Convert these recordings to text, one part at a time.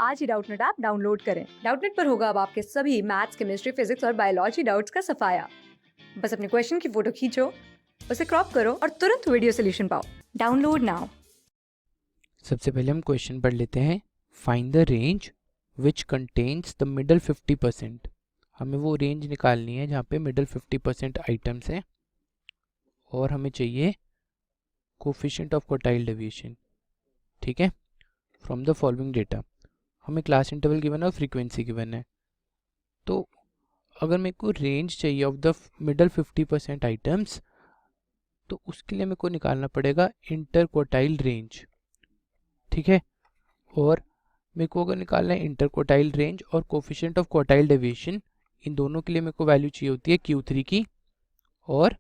आज ही Doubtnut app download करें। Doubtnut पर होगा अब आपके सभी मैथ्स, केमिस्ट्री, फिजिक्स और बायोलॉजी डाउट्स का सफाया। बस अपने क्वेश्चन की फोटो खींचो, उसे क्रॉप करो और तुरंत वीडियो सोल्यूशन पाओ। Download now. सबसे पहले हम क्वेश्चन पढ़ लेते हैं। Find the range which contains the middle 50%। हमें वो रेंज निकालनी है जहाँ पे मिडल 50% आइटम्स हैं और हमें चाहिए कोफिशिएंट ऑफ क्वार्टाइल डेविएशन। ठीक है, फ्रॉम द फॉलोइंग डेटा। हमें क्लास इंटरवल गिवन है और फ्रीक्वेंसी गिवन है। तो अगर मेरे को रेंज चाहिए ऑफ द मिडल 50% आइटम्स, तो उसके लिए मेरे को निकालना पड़ेगा इंटर क्वार्टाइल रेंज। ठीक है, और मेरे को अगर निकालना है इंटर क्वार्टाइल रेंज और कोफिशिएंट ऑफ क्वार्टाइल डेविएशन, इन दोनों के लिए मेरे को वैल्यू चाहिए होती है Q3 की और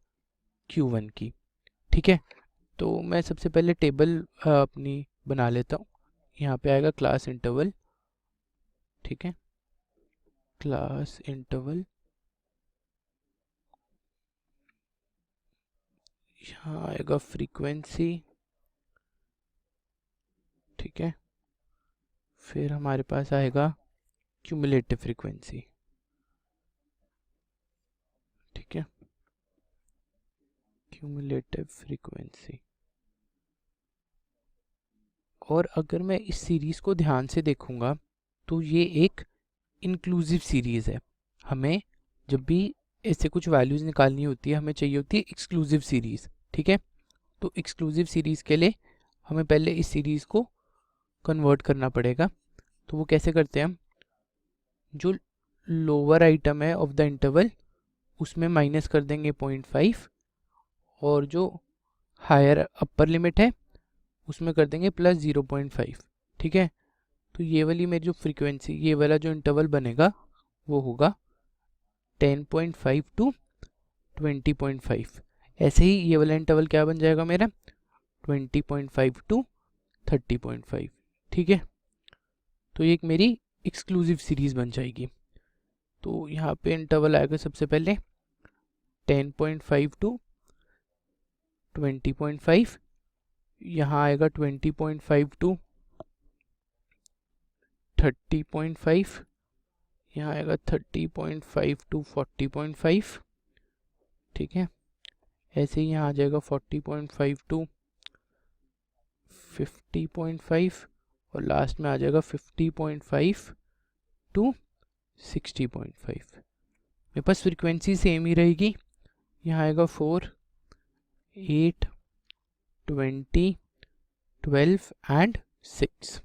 Q1 की। ठीक है, तो मैं सबसे पहले टेबल अपनी बना लेता हूँ। यहाँ पे आएगा क्लास इंटरवल। ठीक है, क्लास इंटरवल, यहाँ आएगा फ्रीक्वेंसी। ठीक है, फिर हमारे पास आएगा क्यूमुलेटिव फ्रीक्वेंसी। ठीक है, क्यूमुलेटिव फ्रीक्वेंसी। और अगर मैं इस सीरीज को ध्यान से देखूंगा तो ये एक इंक्लूसिव सीरीज है। हमें जब भी ऐसे कुछ वैल्यूज निकालनी होती है, हमें चाहिए होती है एक्सक्लूसिव सीरीज। ठीक है, तो एक्सक्लूसिव सीरीज के लिए हमें पहले इस सीरीज को कन्वर्ट करना पड़ेगा। तो वो कैसे करते हैं हम, जो लोअर आइटम है ऑफ द इंटरवल उसमें माइनस कर देंगे 0.5 और जो हायर अपर लिमिट है उसमें कर देंगे प्लस 0.5। ठीक है, तो ये वाली मेरी जो फ्रीक्वेंसी, ये वाला जो इंटरवल बनेगा वो होगा 10.5 टू 20.5। ऐसे ही ये वाला इंटरवल क्या बन जाएगा मेरा, 20.5 टू 30.5। ठीक है, तो ये एक मेरी एक्सक्लूसिव सीरीज बन जाएगी। तो यहाँ पे इंटरवल आएगा सबसे पहले 10.5 टू 20.5, यहाँ आएगा 20.5 टू 30.5, यहाँ आएगा 30.5 टू 40.5। ठीक है, ऐसे ही यहाँ आ जाएगा 40.5 टू 50.5 और लास्ट में आ जाएगा 50.5 टू 60.5। मेरे पास फ्रीक्वेंसी सेम ही रहेगी। यहाँ आएगा 4, 8, 20, 12 एंड 6।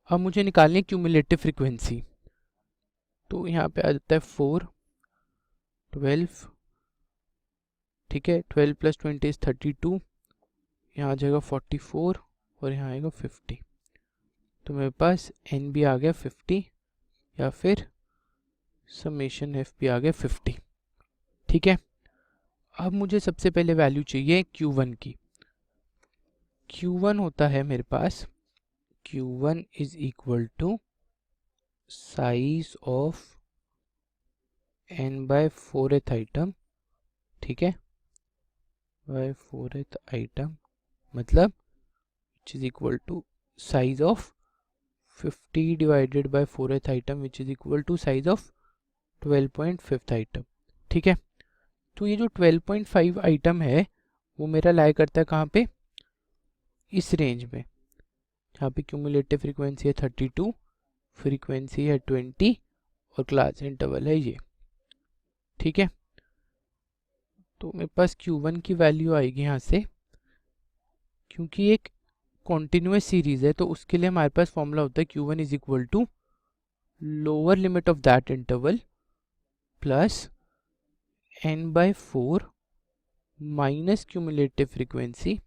अब मुझे निकालनी है क्यूमुलेटिव फ्रीक्वेंसी। तो यहाँ पे आ जाता है 4, 12। ठीक है, 12 प्लस 20 इज 32। यहाँ आ जाएगा 44 और यहाँ आएगा 50। तो मेरे पास n भी आ गया 50 या फिर समेशन f भी आ गया 50। ठीक है, अब मुझे सबसे पहले वैल्यू चाहिए Q1 की। Q1 होता है मेरे पास, Q1 is equal to size of n/4th item. ठीक है, बाय 4th आइटम मतलब which is equal to size of 50 divided by 4th item which is equal to size of 12.5th item। ठीक है, तो ये जो 12.5 आइटम है वो मेरा लाई करता है कहाँ पे, इस रेंज में जहाँ पे क्यूमुलेटिव फ्रीक्वेंसी है 32, फ्रीक्वेंसी है 20 और क्लास इंटरवल है ये। ठीक है, तो मेरे पास Q1 की वैल्यू आएगी यहाँ से, क्योंकि एक कॉन्टिन्यूस सीरीज है तो उसके लिए हमारे पास फॉर्मूला होता है Q1 is equal to lower limit of that interval plus n/4 minus cumulative frequency.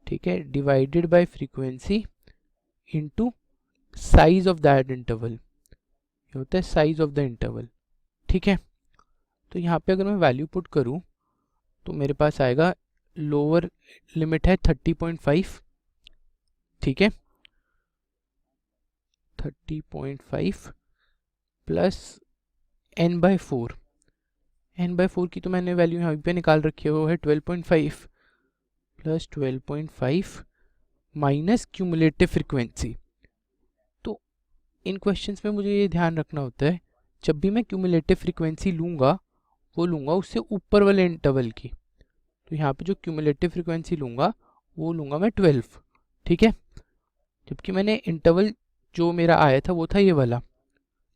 ठीक है, divided by frequency into size of that interval, ये होता है साइज ऑफ द इंटरवल। ठीक है, तो यहाँ पे अगर मैं वैल्यू पुट करूँ तो मेरे पास आएगा लोअर लिमिट है 30.5। ठीक है, 30.5 प्लस n/4। n/4 की तो मैंने वैल्यू यहाँ पे निकाल रखी है, वो है 12.5 प्लस 12.5 माइनस क्यूमुलेटिव फ्रीक्वेंसी। तो इन क्वेश्चंस में मुझे ये ध्यान रखना होता है, जब भी मैं क्यूमुलेटिव फ्रीक्वेंसी लूँगा वो लूँगा उससे ऊपर वाले इंटरवल की। तो यहाँ पे जो क्यूमुलेटिव फ्रीक्वेंसी लूँगा वो लूँगा मैं 12, ठीक है। जबकि मैंने इंटरवल जो मेरा आया था वो था ये वाला,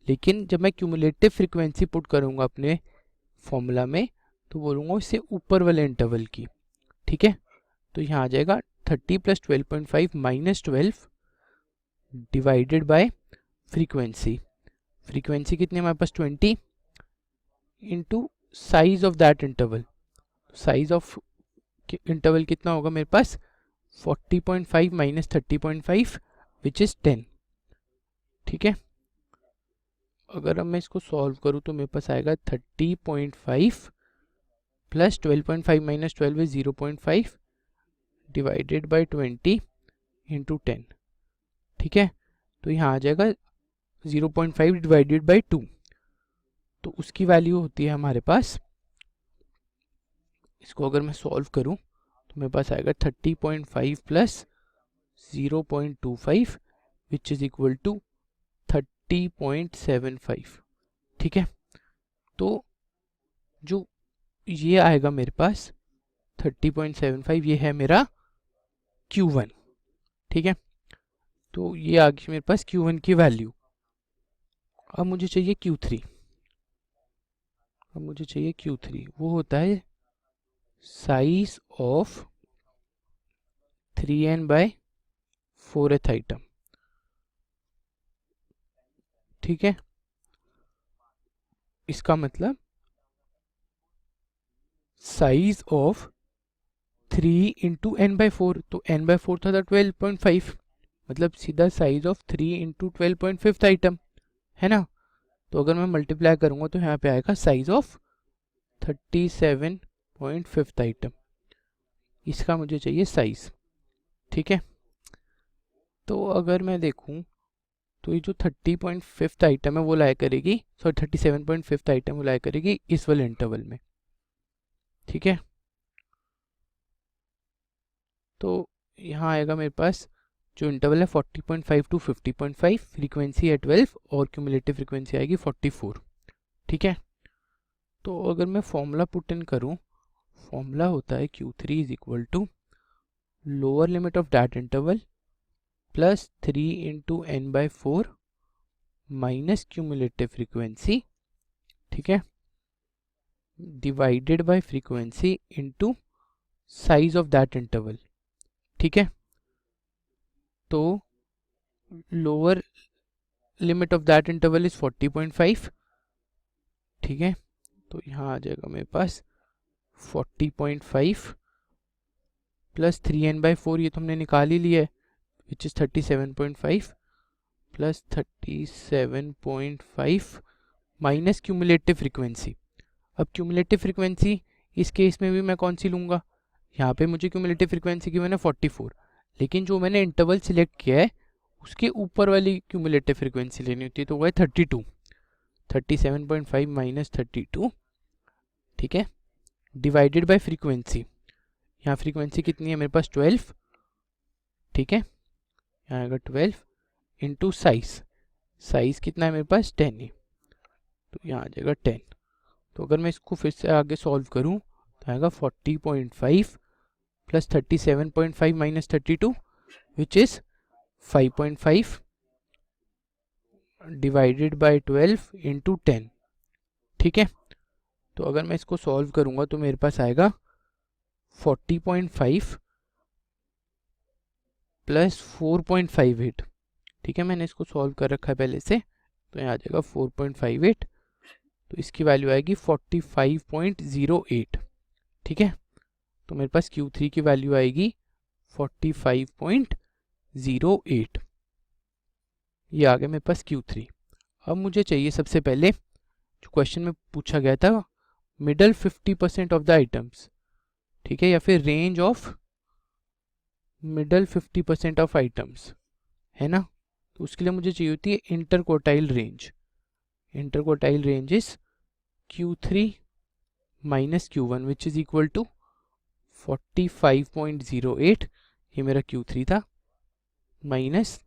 लेकिन जब मैं क्यूमुलेटिव फ्रीक्वेंसी पुट करूँगा अपने फॉर्मूला में तो बोलूँगा उससे ऊपर वाले इंटरवल की, ठीक है। तो यहाँ आ जाएगा 30 + 12.5 - 12 डिवाइडेड बाय फ्रीक्वेंसी। फ्रीक्वेंसी कितनी है हमारे पास 20 into size of that interval. Size of interval कितना होगा मेरे पास 40.5 - 30.5 विच इज 10, ठीक है। अगर अब मैं इसको सॉल्व करूँ तो मेरे पास आएगा 30.5 + 12.5 - 12 इज 0.5 डिवाइडेड बाय 20 इंटू 10, ठीक है। तो यहाँ आ जाएगा 0.5 डिवाइडेड बाय 2, तो उसकी वैल्यू होती है हमारे पास, इसको अगर मैं सॉल्व करूं तो मेरे पास आएगा 30.5 + 0.25 विच इज इक्वल टू 30.75, ठीक है। तो जो ये आएगा मेरे पास 30.75, ये है मेरा Q1, ठीक है। तो ये आ गई मेरे पास Q1 की वैल्यू। अब मुझे चाहिए Q3, वो होता है साइज ऑफ 3n/4th आइटम, ठीक है। इसका मतलब साइज ऑफ 3 इंटू n/4, तो n/4 था 12.5, मतलब सीधा साइज ऑफ 3 इंटू 12.5 आइटम है ना। तो अगर मैं मल्टीप्लाई करूंगा तो यहाँ पे आएगा साइज ऑफ 37.5 आइटम, इसका मुझे चाहिए साइज, ठीक है। तो अगर मैं देखूं तो ये जो 30.5 आइटम है वो लाया करेगी, सॉरी 37.5 आइटम वो लाया करेगी इस वाले इंटरवल में, ठीक है। तो यहाँ आएगा मेरे पास जो इंटरवल है 40.5 to 50.5, फ्रीक्वेंसी है 12 और क्यूमुलेटिव फ्रीक्वेंसी आएगी 44, ठीक है। तो अगर मैं फॉर्मूला पुट इन करूँ, फॉर्मूला होता है Q3 is equal to lower limit of that interval plus 3 into n/4 minus cumulative frequency, ठीक है, divided by frequency into size of that interval, ठीक है। तो lower limit of that interval is 40.5, ठीक है। तो यहाँ आ जाएगा मेरे पास 40.5 प्लस 3n/4, ये तो हमने निकाल ही लिया है, which is 37.5 plus 37.5 minus cumulative frequency. अब क्यूमुलेटिव फ्रीक्वेंसी इस केस में भी मैं कौन सी लूँगा, यहाँ पे मुझे क्यूमुलेटिव फ्रीक्वेंसी की मैंने 44, लेकिन जो मैंने इंटरवल सिलेक्ट किया है उसके ऊपर वाली क्यूमुलेटिव फ्रीक्वेंसी लेनी होती है, तो वो है 32, 37.5 माइनस 32, ठीक है, डिवाइडेड बाय फ्रीक्वेंसी। यहाँ फ्रीक्वेंसी कितनी है मेरे पास 12, ठीक है, यहाँ आएगा 12 इंटू साइज कितना है मेरे पास 10 है, तो यहाँ आ जाएगा 10। तो अगर मैं इसको फिर से आगे सॉल्व करूँ तो आएगा 40.5 plus 37.5 minus 32 which is 5.5 divided by 12 into 10, ठीक है। तो अगर मैं इसको सॉल्व करूंगा तो मेरे पास आएगा 40.5 प्लस 4.58, ठीक है, मैंने इसको सॉल्व कर रखा है पहले से, तो यहाँ आ जाएगा 4.58, तो इसकी वैल्यू आएगी 45.08, ठीक है। तो मेरे पास Q3 की वैल्यू आएगी 45.08, ये आ गया मेरे पास Q3। अब मुझे चाहिए सबसे पहले जो क्वेश्चन में पूछा गया था मिडल 50% ऑफ द आइटम्स, ठीक है, या फिर range of middle 50% of items, है ना। तो उसके लिए मुझे चाहिए होती है interquartile range. Interquartile range is Q3 minus Q1 which is equal to 45.08, ये मेरा Q3 था, माइनस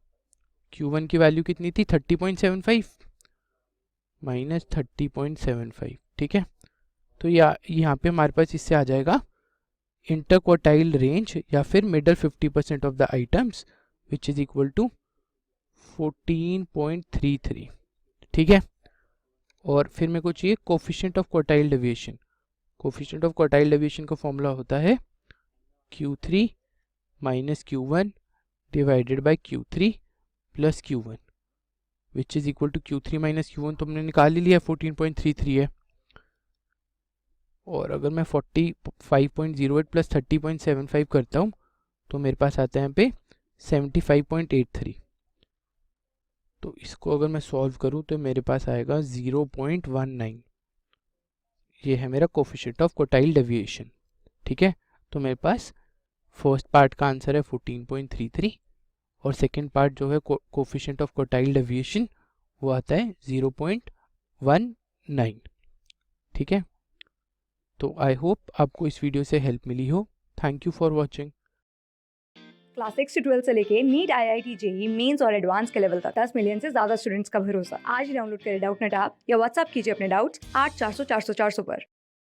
Q1 की वैल्यू कितनी थी 30.75 माइनस 30.75, ठीक है। तो यहाँ पे हमारे पास इससे आ जाएगा इंटर क्वार्टाइल रेंज या फिर middle 50% of the items which is equal to 14.33, ठीक है। और फिर मेरे को चाहिए coefficient of quartile deviation. Coefficient of quartile deviation का फॉर्मूला होता है Q3 minus Q1 divided by Q3 plus Q1 which is equal to Q3 minus Q1 तो हमने निकाल ही लिया 14.33 है। और अगर मैं 45.08 प्लस 30.75 करता हूँ तो मेरे पास आता है यहाँ पे 75.83। तो इसको अगर मैं सॉल्व करूँ तो मेरे पास आएगा 0.19। ये है मेरा कोफिशिएंट ऑफ क्वार्टाइल डेविएशन, ठीक है। तो मेरे पास फर्स्ट पार्ट का आंसर है 14.33 और सेकंड पार्ट जो है कोफिशिएंट ऑफ क्वार्टाइल डेविएशन वो आता है 0.19, ठीक है। तो आई होप आपको इस वीडियो से हेल्प मिली हो। Thank you for watching. Class 6 से 12 से लेके नीट, IIT, JEE मेंस और एडवांस के लेवल तक 10 मिलियन से ज्यादा स्टूडेंट्स का भरोसा। आज ही डाउनलोड करें डाउटनेट ऐप या व्हाट्सएप कीजिए अपने डाउट्स 8400 400 400 पर।